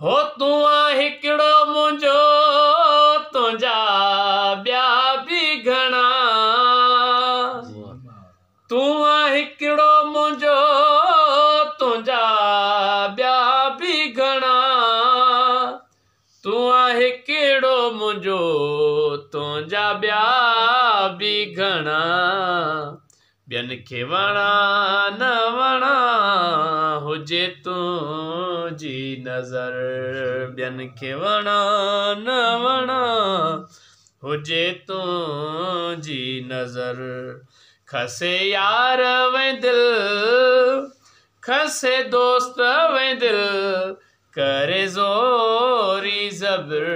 हो तू हिकिड़ो मुंहिंजो तुंहिंजा ॿिया बि घणा तू हिकिड़ो मुंहिंजो तुंहिंजा ॿिया बि घणा तू हिकिड़ो मुंहिंजो तुंहिंजा ॿिया बि घणा ॿियनि खे वणा न वणा हुजे तुंहिंजी नज़र ॿियनि खे वणा न वणा हुजे तुंहिंजी नज़र खसे यार वे दिल खसे दोस्त वे दिल करे ज़ोरी ज़बर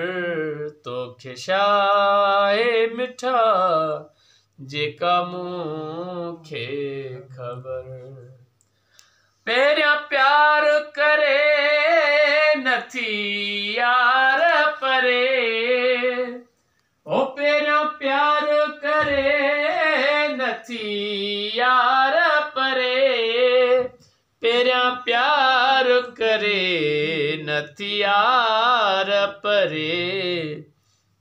तोखे छा आहे मिठा जेका मूंखे ख़बर पहिरियां प्यार करे नथी यार परे ओ पहिरियां प्यार करे नथी यार परे पहिरियां प्यार करे नथी यार परे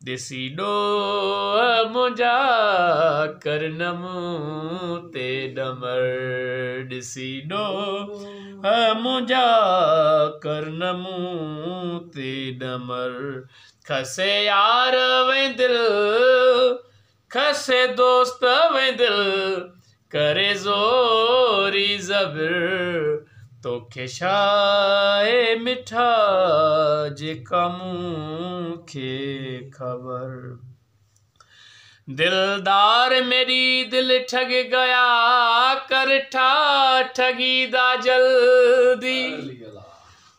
ॾिसी ॾोह मुंहिंजा करन मूं ते ॾमर ॾिसी ॾोह मुंहिंजा करन मूं ते ॾमर खसे यार वे दिल खसे दोस्त वे दिल करे ज़ोरी ज़बर तोखे छा आहे मिठा जेका मूंखे ख़बर दिलदार मेरी दिल ठग गया कर ठा ठगी दा जल्दी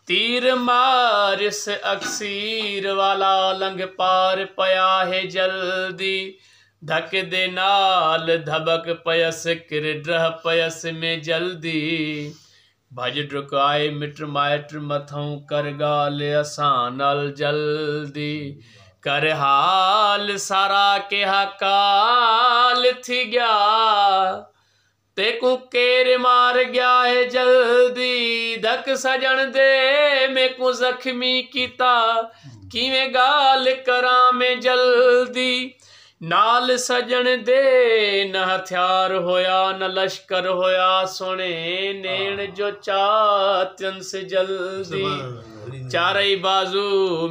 तीर मार इस अक्सीर वाला लंघ पार पया है जल्दी धक दे नाल धबक पयस किर ड्रह पयस में जल्दी भज डुक आए मिट माइट मथों कर गाल असां नाल जल्दी कर हाल सारा के हकाल थी गया तेकू केर मार गया है जल्दी धक सजन दे मेकू जख्मी कीता किवें गाल करा में जल्दी नाल सजन दे न हथियार होया न लश्कर होया सोने नेण जो चात्यन से जल्दी चारई बाजू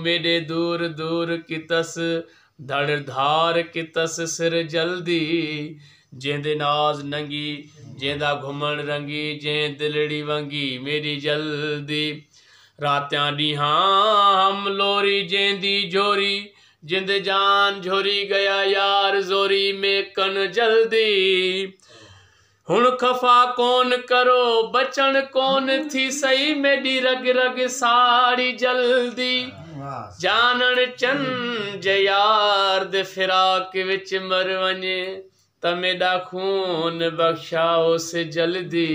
मेरे दूर दूर कितस धड़ धार कितस सिर जल्दी जेंदे नाज नंगी जेंदा घुमण रंगी जें दिलड़ी वंगी मेरी जल्दी रात्यां ॾींहां हम लोरी जेंदी जोरी जिंद जान झोरी गया यार जोरी में कन जल्दी हुण खफा कौन करो बचन कौन थी सही मेरी रग रग साड़ी जल्दी जानन चंद यार दे फिराक विच मर वञे तमेडा खून बख्शाओ से जल्दी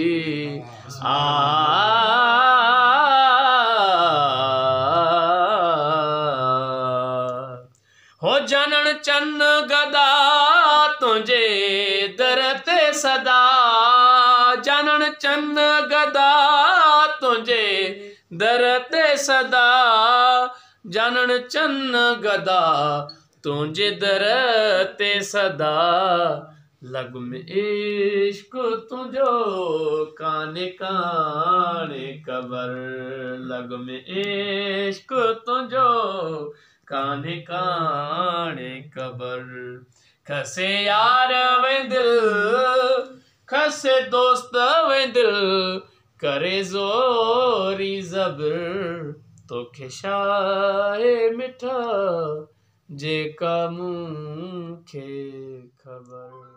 हो जानन चन गदा तुझे दर ते सदा जानन चन गदा तुझे दर ते सदा जानन चन गदा तुझे दर ते सदा लग में इश्क तुझो काने काने कबर लग में इश्क तुझो काने काने कबर खसे यार वे दिल खसे दोस्त वे दिल करे ज़ोरी ज़बर तोखे छा आहे मिठा जेका मूंखे ख़बर